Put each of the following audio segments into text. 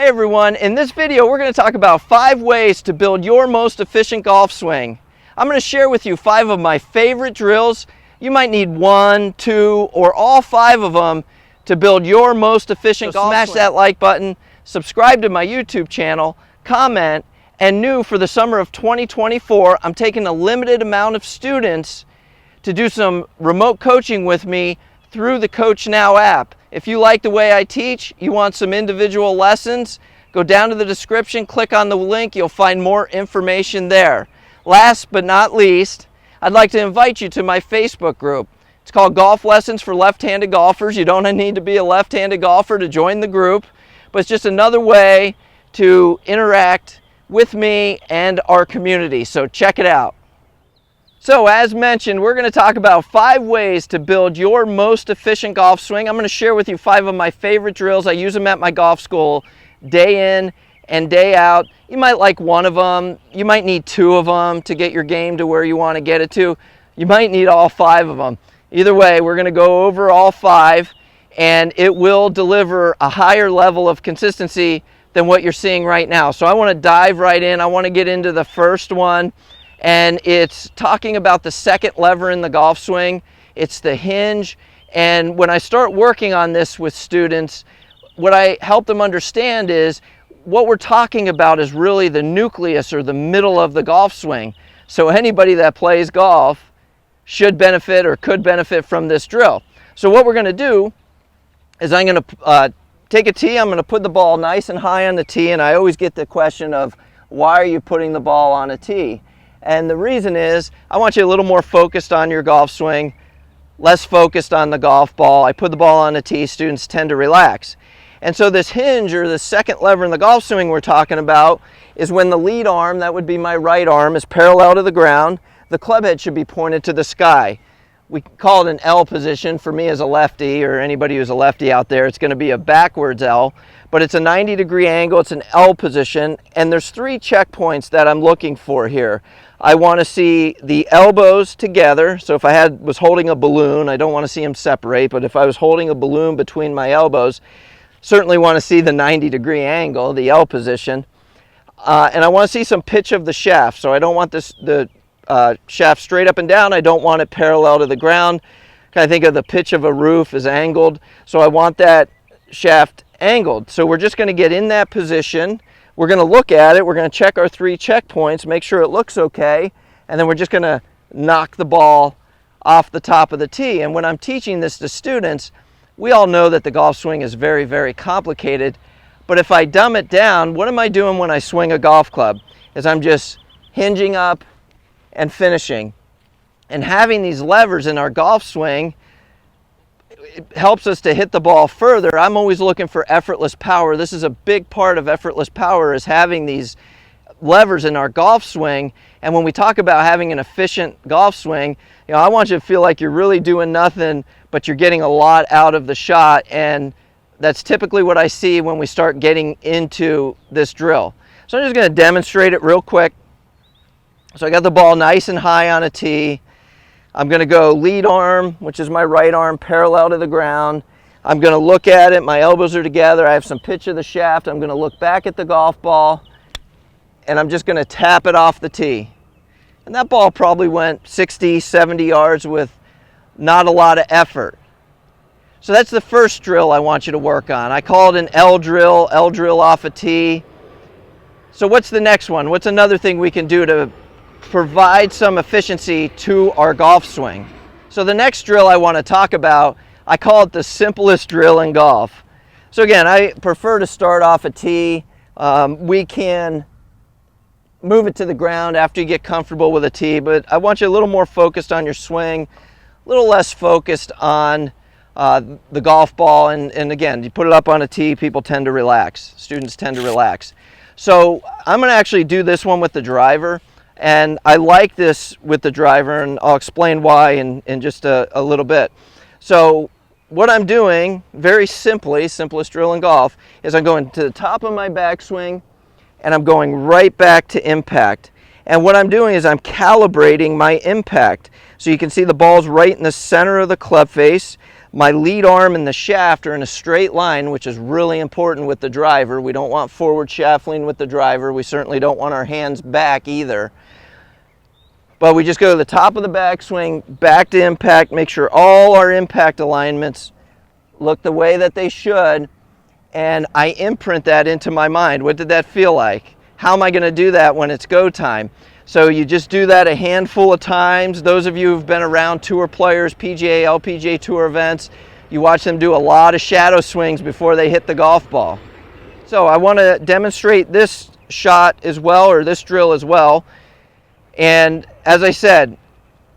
Hey everyone, in this video we're going to talk about 5 ways to build your most efficient golf swing. I'm going to share with you 5 of my favorite drills. You might need 1, 2, or all 5 of them to build your most efficient golf swing. Smash that like button, subscribe to my YouTube channel, comment, and new for the summer of 2024, I'm taking a limited amount of students to do some remote coaching with me through the CoachNow app. If you like the way I teach, you want some individual lessons, go down to the description, click on the link, you'll find more information there. Last but not least, I'd like to invite you to my Facebook group. It's called Golf Lessons for Left-Handed Golfers. You don't need to be a left-handed golfer to join the group, but it's just another way to interact with me and our community, so check it out. So as mentioned, we're going to talk about 5 ways to build your most efficient golf swing. I'm going to share with you 5 of my favorite drills. I use them at my golf school day in and day out. You might like one of them. You might need 2 of them to get your game to where you want to get it to. You might need all 5 of them. Either way, we're going to go over all 5, and it will deliver a higher level of consistency than what you're seeing right now. So I want to dive right in. I want to get into the first one. And it's talking about the second lever in the golf swing. It's the hinge. And when I start working on this with students, what I help them understand is what we're talking about is really the nucleus or the middle of the golf swing. So anybody that plays golf should benefit or could benefit from this drill. So what we're going to do is I'm going to take a tee. I'm going to put the ball nice and high on the tee. And I always get the question of, why are you putting the ball on a tee? And the reason is, I want you a little more focused on your golf swing, less focused on the golf ball. I put the ball on a tee, students tend to relax. And so this hinge, or the second lever in the golf swing we're talking about, is when the lead arm, that would be my right arm, is parallel to the ground. The club head should be pointed to the sky. We call it an L position. For me as a lefty, or anybody who's a lefty out there, it's going to be a backwards L. But it's a 90-degree angle, it's an L position, and there's 3 checkpoints that I'm looking for here. I want to see the elbows together. So if I was holding a balloon, I don't want to see them separate, but if I was holding a balloon between my elbows, certainly want to see the 90-degree angle, the L position. And I want to see some pitch of the shaft. So I don't want the shaft straight up and down. I don't want it parallel to the ground. Kind of think of the pitch of a roof as angled. So I want that shaft angled. So we're just going to get in that position. We're going to look at it. We're going to check our 3 checkpoints, make sure it looks okay, and then we're just going to knock the ball off the top of the tee. And when I'm teaching this to students, we all know that the golf swing is very, very complicated. But if I dumb it down, what am I doing when I swing a golf club? Is I'm just hinging up and finishing. And having these levers in our golf swing, it helps us to hit the ball further. I'm always looking for effortless power. This is a big part of effortless power, is having these levers in our golf swing. And when we talk about having an efficient golf swing, I want you to feel like you're really doing nothing, but you're getting a lot out of the shot. And that's typically what I see when we start getting into this drill. So I'm just going to demonstrate it real quick. So I got the ball nice and high on a tee. I'm going to go lead arm, which is my right arm, parallel to the ground. I'm going to look at it. My elbows are together. I have some pitch of the shaft. I'm going to look back at the golf ball, and I'm just going to tap it off the tee. And that ball probably went 60, 70 yards with not a lot of effort. So that's the first drill I want you to work on. I call it an L drill off a tee. So what's the next one? What's another thing we can do to provide some efficiency to our golf swing? So the next drill I want to talk about, I call it the simplest drill in golf. So again, I prefer to start off a tee. We can move it to the ground after you get comfortable with a tee, but I want you a little more focused on your swing, a little less focused on the golf ball. And again, you put it up on a tee, people tend to relax. Students tend to relax. So I'm going to actually do this one with the driver. And I like this with the driver, and I'll explain why in just a little bit. So what I'm doing, very simply, simplest drill in golf, is I'm going to the top of my backswing, and I'm going right back to impact. And what I'm doing is I'm calibrating my impact. So you can see the ball's right in the center of the club face. my lead arm and the shaft are in a straight line, which is really important with the driver. We don't want forward shaft lean with the driver. We certainly don't want our hands back either. But we just go to the top of the backswing, back to impact, make sure all our impact alignments look the way that they should, and I imprint that into my mind. What did that feel like? How am I going to do that when it's go time? So you just do that a handful of times. Those of you who've been around tour players, PGA, LPGA tour events, you watch them do a lot of shadow swings before they hit the golf ball. So I want to demonstrate this shot as well, or this drill as well. And as I said,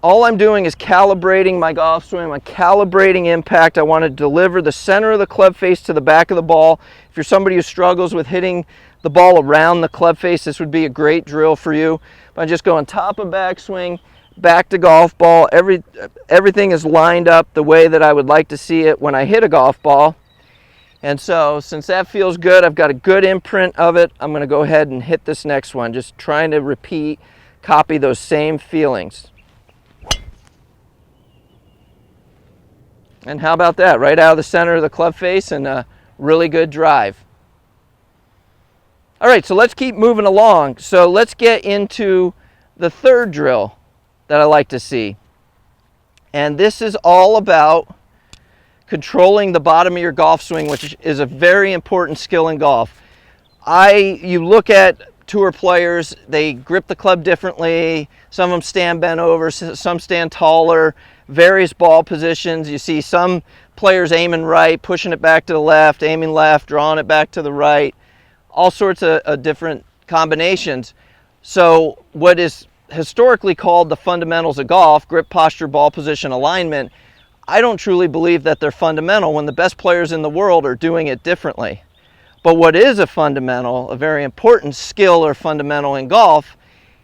all I'm doing is calibrating my golf swing. I'm calibrating impact. I want to deliver the center of the club face to the back of the ball. If you're somebody who struggles with hitting the ball around the club face, this would be a great drill for you. I'm just going top of backswing, back to golf ball. Everything is lined up the way that I would like to see it when I hit a golf ball. And so since that feels good, I've got a good imprint of it, I'm going to go ahead and hit this next one, just trying to copy those same feelings. And how about that? Right out of the center of the club face, and a really good drive. All right, so let's keep moving along. So let's get into the third drill that I like to see. And this is all about controlling the bottom of your golf swing, which is a very important skill in golf. You look at tour players, they grip the club differently. Some of them stand bent over, some stand taller, various ball positions. You see some players aiming right, pushing it back to the left, aiming left, drawing it back to the right. All sorts of different combinations. So what is historically called the fundamentals of golf, grip, posture, ball position, alignment, I don't truly believe that they're fundamental when the best players in the world are doing it differently. But what is a fundamental, a very important skill or fundamental in golf,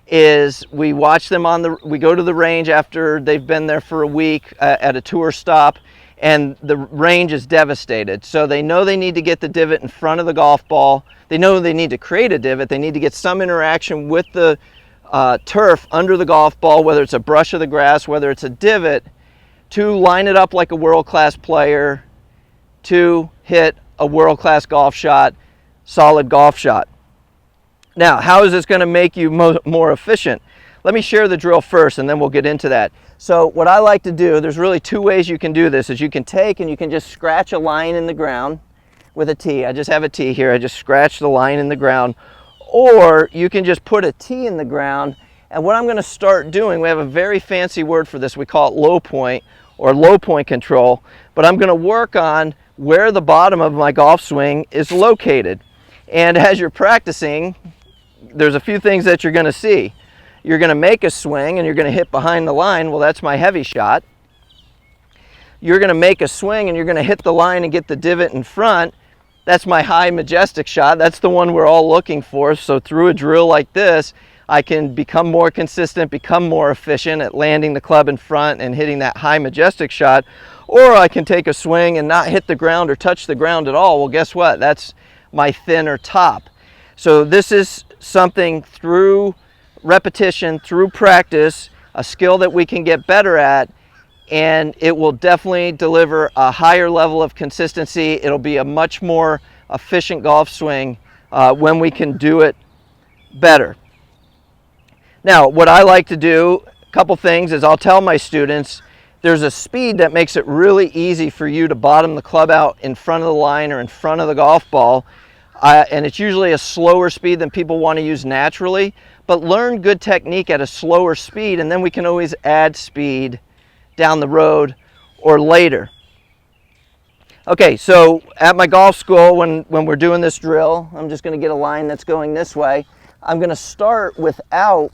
is we watch them we go to the range after they've been there for a week at a tour stop, and the range is devastated. So they know they need to get the divot in front of the golf ball. They know they need to create a divot. They need to get some interaction with the turf under the golf ball, whether it's a brush of the grass, whether it's a divot, to line it up like a world-class player, to hit a world-class golf shot, solid golf shot. Now, how is this going to make you more efficient? Let me share the drill first, and then we'll get into that. So what I like to do, there's really two ways you can do this, is you can take and you can just scratch a line in the ground with a tee. I just have a tee here. I just scratch the line in the ground. Or you can just put a tee in the ground, and what I'm going to start doing, we have a very fancy word for this. We call it low point, or low point control. But I'm going to work on where the bottom of my golf swing is located. And as you're practicing, there's a few things that you're going to see. You're going to make a swing and you're going to hit behind the line. Well, that's my heavy shot. You're going to make a swing and you're going to hit the line and get the divot in front. That's my high majestic shot. That's the one we're all looking for. So through a drill like this, I can become more consistent, become more efficient at landing the club in front and hitting that high majestic shot. Or I can take a swing and not hit the ground or touch the ground at all. Well, guess what? That's my thinner top. So this is something through repetition, through practice, a skill that we can get better at, and it will definitely deliver a higher level of consistency. It'll be a much more efficient golf swing when we can do it better. Now, what I like to do, a couple things, is I'll tell my students there's a speed that makes it really easy for you to bottom the club out in front of the line or in front of the golf ball. And it's usually a slower speed than people want to use naturally, but learn good technique at a slower speed, and then we can always add speed down the road or later. Okay, so at my golf school, when we're doing this drill, I'm just going to get a line that's going this way. I'm going to start without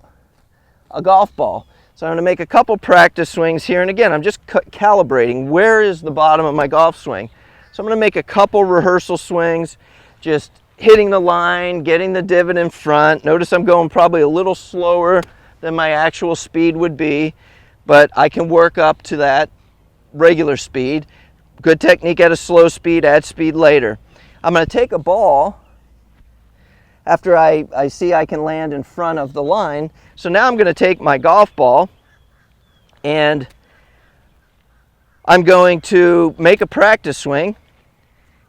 a golf ball. So I'm going to make a couple practice swings here, and again, I'm just calibrating where is the bottom of my golf swing. So I'm going to make a couple rehearsal swings, just hitting the line, getting the divot in front. Notice I'm going probably a little slower than my actual speed would be, but I can work up to that regular speed. Good technique at a slow speed, add speed later. I'm going to take a ball after I see I can land in front of the line. So now I'm going to take my golf ball and I'm going to make a practice swing,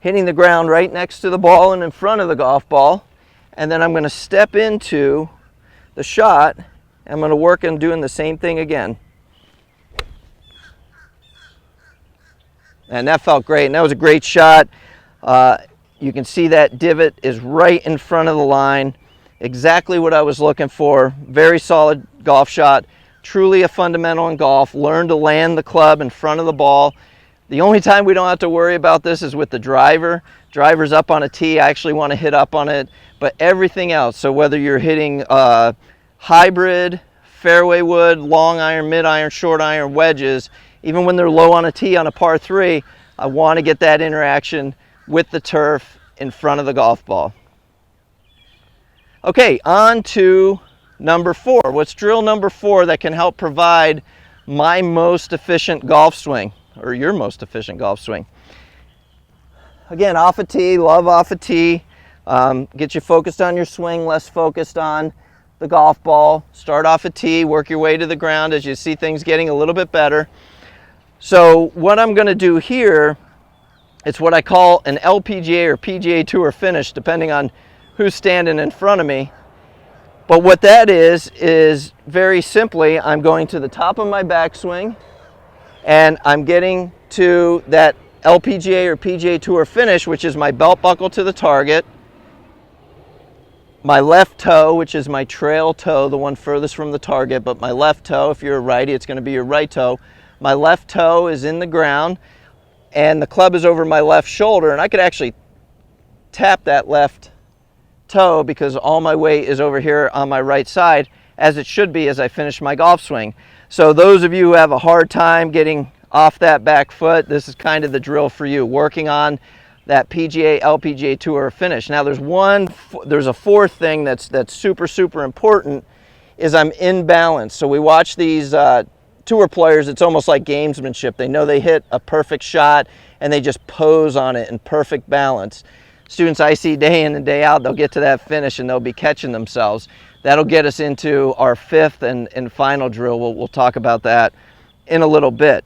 hitting the ground right next to the ball and in front of the golf ball, and then I'm going to step into the shot. I'm going to work on doing the same thing again. And that felt great, and that was a great shot. You can see that divot is right in front of the line. Exactly what I was looking for. Very solid golf shot. Truly a fundamental in golf. Learn to land the club in front of the ball. The only time we don't have to worry about this is with the driver. Driver's up on a tee. I actually want to hit up on it. But everything else, so whether you're hitting hybrid, fairway wood, long iron, mid iron, short iron, wedges, even when they're low on a tee on a par 3, I want to get that interaction with the turf in front of the golf ball. Okay, on to number 4. What's drill number 4 that can help provide my most efficient golf swing, or your most efficient golf swing? Again, off a tee, love off a tee. Get you focused on your swing, less focused on the golf ball. Start off a tee, work your way to the ground as you see things getting a little bit better. So what I'm going to do here, it's what I call an LPGA or PGA Tour finish, depending on who's standing in front of me. But what that is very simply, I'm going to the top of my backswing, and I'm getting to that LPGA or PGA Tour finish, which is my belt buckle to the target, my left toe, which is my trail toe, the one furthest from the target, but my left toe, if you're a righty, it's going to be your right toe. My left toe is in the ground, and the club is over my left shoulder, and I could actually tap that left toe because all my weight is over here on my right side, as it should be as I finish my golf swing. So those of you who have a hard time getting off that back foot, this is kind of the drill for you, working on that PGA, LPGA Tour finish. Now there's a fourth thing that's super important, is I'm in balance. So we watch these tour players, it's almost like gamesmanship. They know they hit a perfect shot and they just pose on it in perfect balance. Students I see day in and day out, they'll get to that finish and they'll be catching themselves. That'll get us into our fifth and final drill. We'll talk about that in a little bit.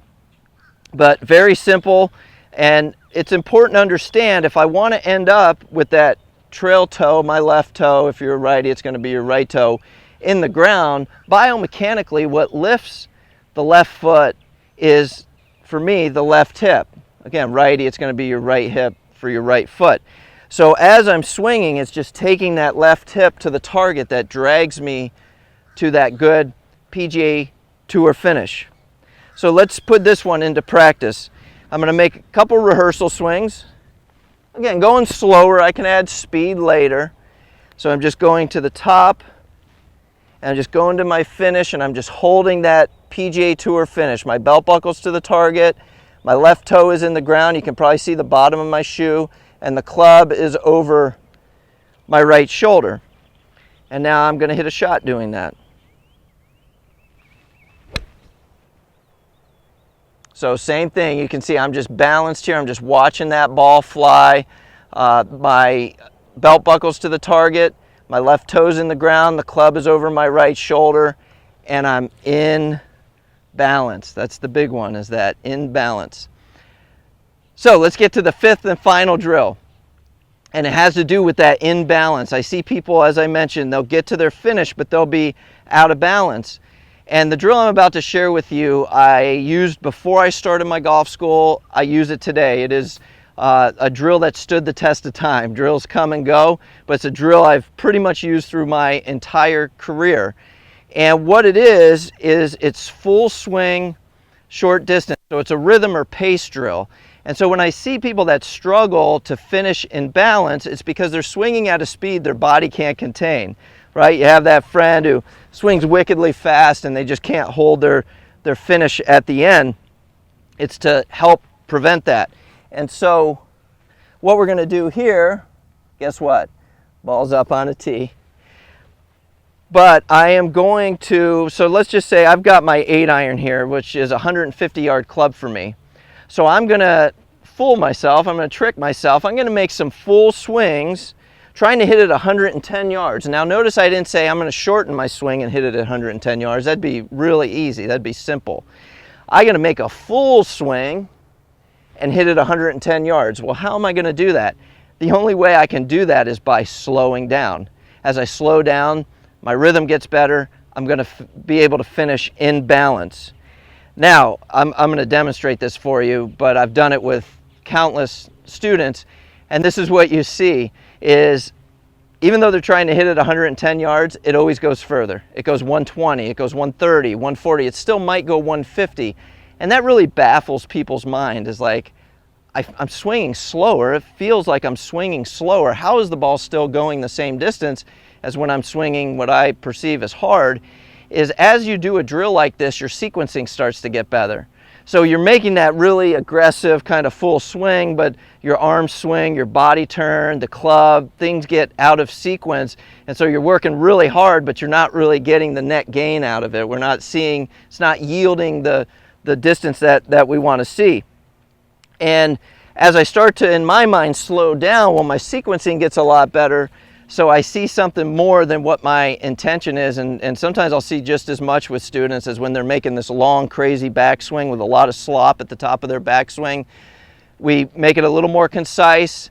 But very simple, and it's important to understand if I want to end up with that trail toe, my left toe, if you're a righty, it's going to be your right toe, in the ground, biomechanically what lifts the left foot is, for me, the left hip. Again, righty, it's going to be your right hip for your right foot. So as I'm swinging, it's just taking that left hip to the target that drags me to that good PGA Tour finish. So let's put this one into practice. I'm going to make a couple rehearsal swings. Again, going slower. I can add speed later. So I'm just going to the top, and I'm just going to my finish, and I'm just holding that PGA Tour finish. My belt buckle's to the target. My left toe is in the ground. You can probably see the bottom of my shoe, and the club is over my right shoulder. And now I'm going to hit a shot doing that. So same thing, you can see I'm just balanced here. I'm just watching that ball fly. My belt buckle's to the target. My left toe's in the ground. The club is over my right shoulder. And I'm in balance. That's the big one, is that in balance. So let's get to the fifth and final drill. And it has to do with that in balance. I see people, as I mentioned, they'll get to their finish, but they'll be out of balance. And the drill I'm about to share with you, I used before I started my golf school. I use it today. It is a drill that stood the test of time. Drills come and go, but it's a drill I've pretty much used through my entire career. And what it is it's full swing, short distance. So it's a rhythm or pace drill. And so when I see people that struggle to finish in balance, it's because they're swinging at a speed their body can't contain, right? You have that friend who swings wickedly fast and they just can't hold their finish at the end. It's to help prevent that. And so what we're going to do here, guess what? Ball's up on a tee. But I am going to, so let's just say I've got my 8-iron here, which is a 150-yard club for me. So I'm going to fool myself, I'm going to trick myself, I'm going to make some full swings, trying to hit it 110 yards. Now notice I didn't say I'm going to shorten my swing and hit it at 110 yards. That'd be really easy, that'd be simple. I got to make a full swing and hit it 110 yards. Well, how am I going to do that? The only way I can do that is by slowing down. As I slow down, my rhythm gets better. I'm going to be able to finish in balance. Now, I'm going to demonstrate this for you, but I've done it with countless students, and this is what you see is, even though they're trying to hit it 110 yards, it always goes further. It goes 120, it goes 130, 140, it still might go 150. And that really baffles people's mind, is like, I'm swinging slower. It feels like I'm swinging slower. How is the ball still going the same distance as when I'm swinging what I perceive as hard? Is as you do a drill like this, your sequencing starts to get better. So you're making that really aggressive kind of full swing, but your arm swing, your body turn, the club, things get out of sequence. And so you're working really hard, but you're not really getting the net gain out of it. We're not seeing, it's not yielding the distance that we want to see. And as I start to, in my mind, slow down, well, my sequencing gets a lot better. So I see something more than what my intention is, and sometimes I'll see just as much with students as when they're making this long, crazy backswing with a lot of slop at the top of their backswing. We make it a little more concise.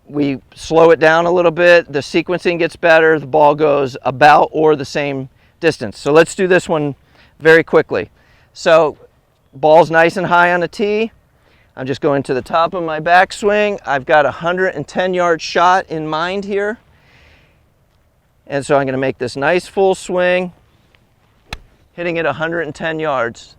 We slow it down a little bit. The sequencing gets better. The ball goes about or the same distance. So let's do this one very quickly. So ball's nice and high on the tee. I'm just going to the top of my backswing. I've got a 110-yard shot in mind here. And so I'm going to make this nice full swing, hitting it 110 yards.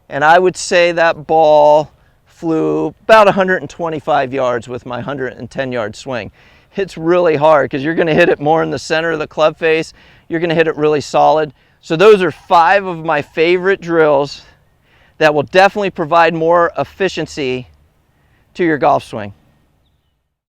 And I would say that ball flew about 125 yards with my 110-yard swing. It's really hard because you're going to hit it more in the center of the club face. You're going to hit it really solid. So those are 5 of my favorite drills that will definitely provide more efficiency to your golf swing.